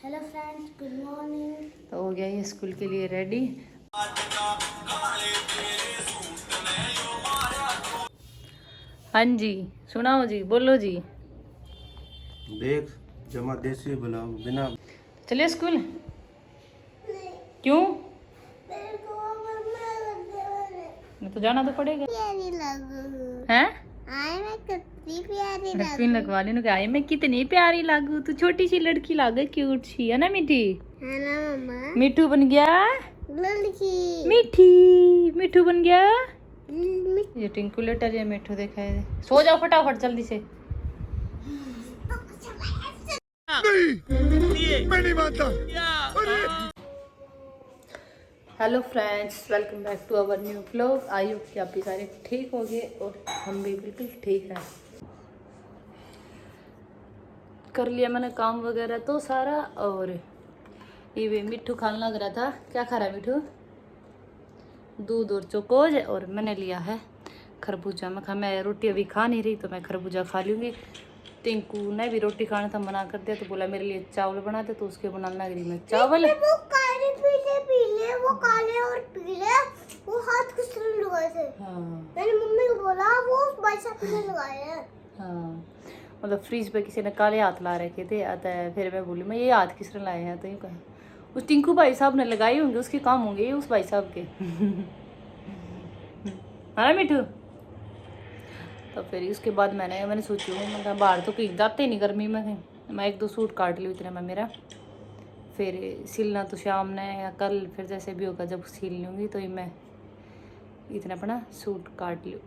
Hello friends, good morning. तो हो गया ये स्कूल के लिए रेडी। हाँ जी, सुनाओ जी, बोलो जी। देख जमा देसी बुलाओ बिना चलिए स्कूल। क्यों? मैं तो जाना तो पड़ेगा। हैं? मैं कितनी प्यारी पिन लगवा लेना। आई मैं कितनी प्यारी लागू, तू छोटी सी लड़की लागे, क्यूट सी है ना मीठी। है ना मम्मा? मिठू बन गया, लड़की मीठी मिठू बन गया। ये टिंकू लेटर ये मिठू देखा है। सो जाओ फटाफट जल्दी से। नहीं, मैं नहीं मानता। Hello friends, welcome back to our new vlog. I hope कि आप भी सारे ठीक होंगे और हम भी बिल्कुल ठीक हैं। कर लिया मैंने काम वगैरह तो सारा, और ये भी मिठू खाने लग रहा था। क्या खा रहा है मिठू? दूध और चोकोज। और मैंने लिया है खरबूजा। मैं रोटी अभी खा नहीं रही तो मैं खरबूजा खा लूँगी। टिंकू ने भी रोटी खाना था, मना कर दिया तो बोला मेरे लिए चावल बनाते, तो उसके बनाने लग रही मैं चावल। वो काले पीले वो काले और पीले वो हाथ किसने लगाए थे? हाँ मैंने मम्मी को बोला वो भाई साहब ने लगाए हैं। हाँ, मतलब फ्रिज पे किसी ने काले हाथ ला रखे थे। आता है फिर मैं बोली मैं ये हाथ किसने लाए हैं, तो यूँ कहा उस टिंकू भाई साहब ने लगाए होंगे, उसके काम होंगे ये उस भाई साहब के। हाँ मिठू। तो फिर उसके बाद मैंने सोची मैं बाहर तो कहीं जाते ही नहीं गर्मी में कहीं। मैं एक दो सूट काट ली इतने में मेरा। फिर सिलना तो शाम ने या कल, फिर जैसे भी होगा जब सिल लूँगी तो ही मैं इतना अपना सूट काट लूँ।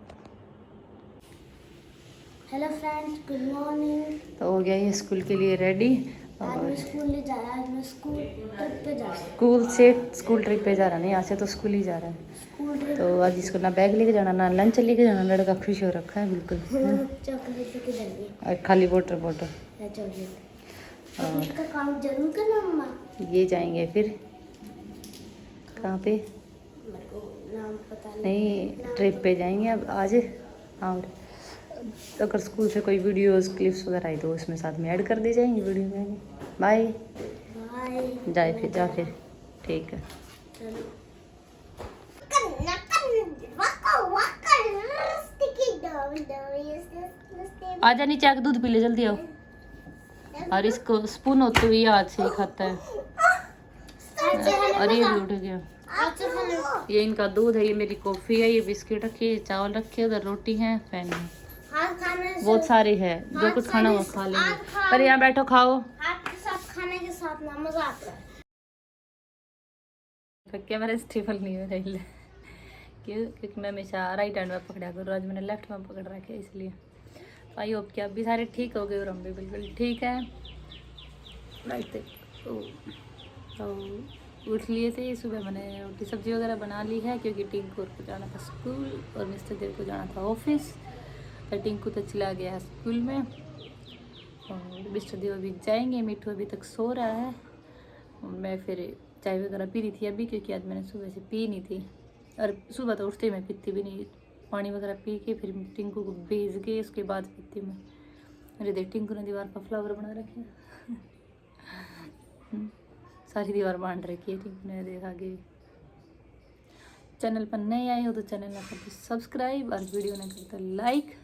Hello friends, good morning. तो हो गया ये स्कूल के लिए रेडी। आज मैं स्कूल नहीं जा रहा, आज मैं स्कूल ट्रिप पे जा रहा हूँ। स्कूल ट्रिप पे जा रहा नहीं, यहाँ से तो स्कूल ही जा रहा है। स्कूल ट्रिप तो आज इसको ना बैग लेके जाना ना लंच लेके जाना। लड़का खुश हो रखा है बिल्कुल। चॉकलेट लेके जाएंगे और खाली वाटर बॉटल। चॉकलेट का काम जरूर करना मम्मा। ये जाएंगे फिर कहाँ पे? मेरे को नाम पता नहीं, ट्रिप पे जाएंगे अब आज। और अगर स्कूल से कोई वीडियोस क्लिप्स वगैरह आई तो उसमें साथ में ऐड कर दी जाएंगी वीडियो में। Bye bye. जा फिर ठीक है। आजा नीचे आके दूध पी ले, जल्दी आओ। और इसको स्पून होते हुए हाथ से ही खाता है। और ये भी उठ गया। ये इनका दूध है, ये मेरी कॉफी है, ये बिस्किट रखी है, चावल रखे है, उधर रोटी है, फैन है, बहुत सारी है। जो कुछ खाना वो खा लेंगे। पर यहाँ बैठो खाओ। हाथ के साथ खाने के साथ ना मजा आता है। कैमरा स्टेबल नहीं हो रही है क्योंकि मैं हमेशा राइट हैंड में पकड़ा करूँ, आज मैंने लेफ्ट में पकड़ रखा है इसलिए। आई होप कि आप भी सारे ठीक हो गए और हम भी बिल्कुल ठीक है। राइट तो उठ लिए थे सुबह, मैंने रोटी सब्जी वगैरह बना ली है क्योंकि टिंकू को जाना था स्कूल और मिस्टर देव को जाना था ऑफिस। तो टिंकू तो चला गया है स्कूल में और मिस्टर देव अभी जाएंगे। मिठू अभी तक सो रहा है। मैं फिर चाय वगैरह पी रही थी अभी, क्योंकि आज मैंने सुबह से पी नहीं थी। और सुबह तो उठते ही मैं पीती भी नहीं, पानी वगैरह पी के फिर टिंकू को भेज के उसके बाद पीती मैं। अरे देख टिंकू ने दीवार पर फ्लावर बना रखे हैं। सारी दीवार बांध रखी है टिंकू ने। देखा कि चैनल पर नए आए हो तो चैनल ना करते सब्सक्राइब और वीडियो ना करते लाइक।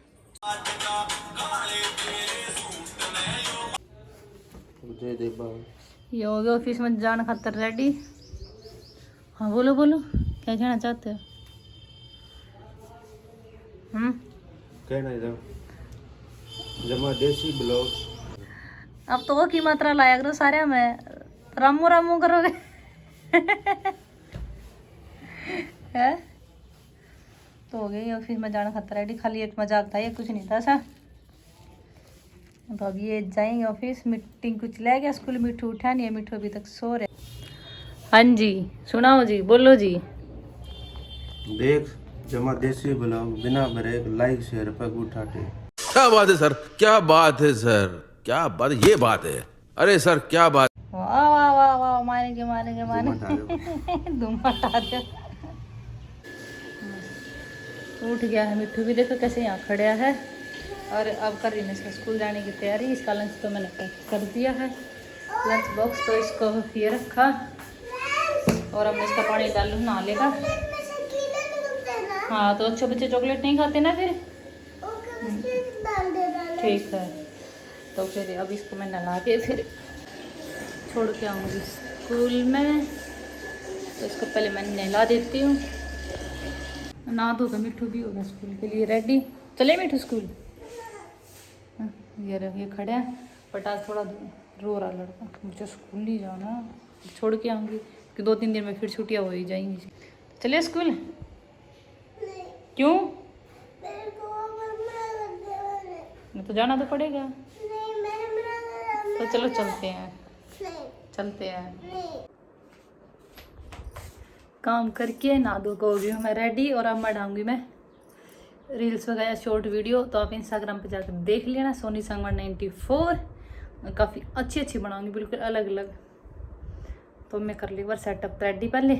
ये हो गया ऑफिस में जाना खातर रेडी। हाँ बोलो क्या कहना चाहते हो? कहना है जमा देसी ब्लॉग। अब तो वो की मात्रा लाया करो सारे में, रामू रामू करोगे। है तो हो गई ऑफिस में जाना खातर रेडी। खाली एक मजाक था, ये कुछ नहीं था ऐसा। तो अब ये जाएंगे ऑफिस। मीटिंग कुछ ले गया स्कूल, मिठू उठा नहीं है, मिठू अभी तक सो रहे। हाँ जी, सुनाओ जी, बोलो जी। देख जमा देसी बुलाओ बिना ब्रेक लाइक शेयर पर उठाते। क्या बात है सर, क्या बात है सर, क्या बात, ये बात है। अरे सर क्या बात। वाह वाह वाह वाह, मारेंगे धूम हटा दो। उठ गया है मिठू भी, देखो कैसे यहाँ खड़ा है। और अब कर रही मैं इसका स्कूल जाने की तैयारी। इसका लंच तो मैंने पैक कर दिया है। लंच बॉक्स तो इसको ये रखा और अब मैं इसका पानी डालूँ नहा लेगा। हाँ तो अच्छे बच्चे चॉकलेट नहीं खाते ना फिर। ठीक है तो फिर अब इसको मैं नहला के फिर छोड़ के आऊँगी स्कूल में। तो इसको पहले मैं नहला देती हूँ। नहा धो कर मिट्ठू भी होगा स्कूल के लिए रेडी। चले मिट्ठू स्कूल। ये खड़े हैं बट आज थोड़ा रो रहा लड़का, मुझे स्कूल नहीं जाना, छोड़ के आऊँगी कि 2-3 दिन में फिर छुट्टियाँ हो ही जाएंगी। चलिए स्कूल। क्यों? तो जाना तो पड़ेगा। तो चलो चलते हैं चलते हैं। काम करके नहा धो के हो गई हूँ मैं रेडी और अब मैं डालूंगी मैं रील्स वगैरह शॉर्ट वीडियो। तो आप इंस्टाग्राम पे जाकर देख लेना सोनी संगवान 94। काफ़ी अच्छी बनाऊंगी बिल्कुल अलग अलग। तो मैं कर ली एक बार सेटअप रेडी पहले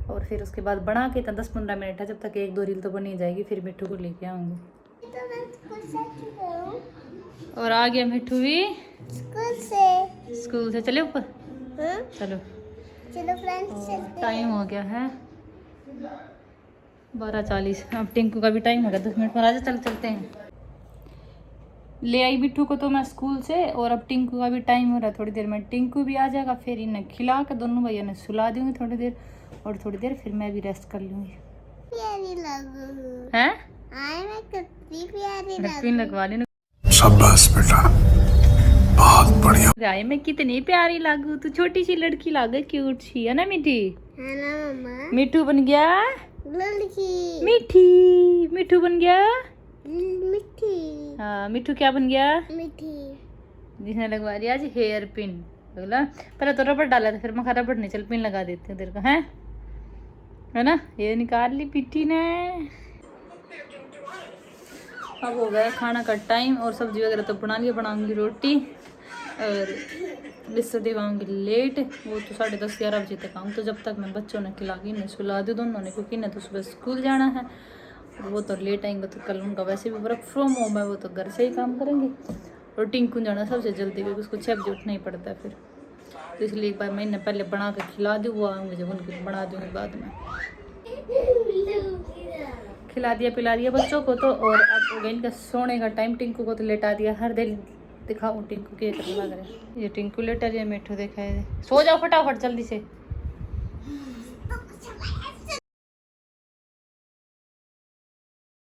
और फिर उसके बाद बना के 10-15 मिनट है, जब तक 1-2 रील तो बनी जाएगी। फिर मिट्ठू को लेके आऊँगी। और आ गया मिट्ठू भी स्कूल से। चले ऊपर चलो फ्रेंड्स। टाइम हो गया है 12:40। अब टिंकू का भी टाइम हो गया 10 मिनट पर। आजा चल चलते हैं। ले आई बिट्टू को तो मैं स्कूल से और अब टिंकू का भी टाइम हो रहा है। थोड़ी देर में टिंकू भी आ जाएगा, फिर इन्हें खिला कर दोनों भैया ने सुला दूंगी थोड़ी देर और थोड़ी देर फिर मैं भी रेस्ट कर लूँगी। हैं वैक्सीन लगवा लेना। शाबाश बेटा बहुत बढ़िया। राय मैं कितनी प्यारी लागू, तू छोटी सी लड़की लागे क्यूट सी है ना मीठी। मिट्टू बन गया लड़की मीठी। मिट्टू बन गया मिठी। हाँ मिट्टू क्या बन गया मिठी। जिसने लगवा दिया आज हेयर पिन। बोला पहले तो रबड़ डाला था फिर मैं रबड़ नहीं, चल पिन लगा देते हैं तेरे को है ना। ये निकाल ली पिट्टी ने। अब हो गया खाना का टाइम और सब्जी वगैरह तो बना लिया। बनाऊंगी रोटी और बिस्तर दिवाऊंगी लेट। वो तो 10:30-11 बजे तक आऊँ। तो जब तक मैं बच्चों ने खिला के इन्हें सुला दूँ दोनों ने, क्योंकि इन्हें तो सुबह स्कूल जाना है और वो तो लेट आएंगे। तो कल उनका वैसे भी वर्क फ्रॉम होम है, वो तो घर से ही काम करेंगे। और टिंकू जाना सबसे जल्दी क्योंकि उसको 6 बजे उठना ही पड़ता है फिर। तो इसलिए एक बार मैं इन्हें पहले बना कर खिला दूँ, वो आऊँगी जब उनकी बना दूँगी बाद में। खिला दिया पिला दिया बच्चों को तो। और अब हो गया इनका सोने का टाइम। टिंकू को तो लेटा दिया। हर दिन दिखाऊँ टिंकू के लग रहा है। ये टिंकू लेटा दिया, मिट्ठू देखा है। सो जाओ फटाफट जल्दी से।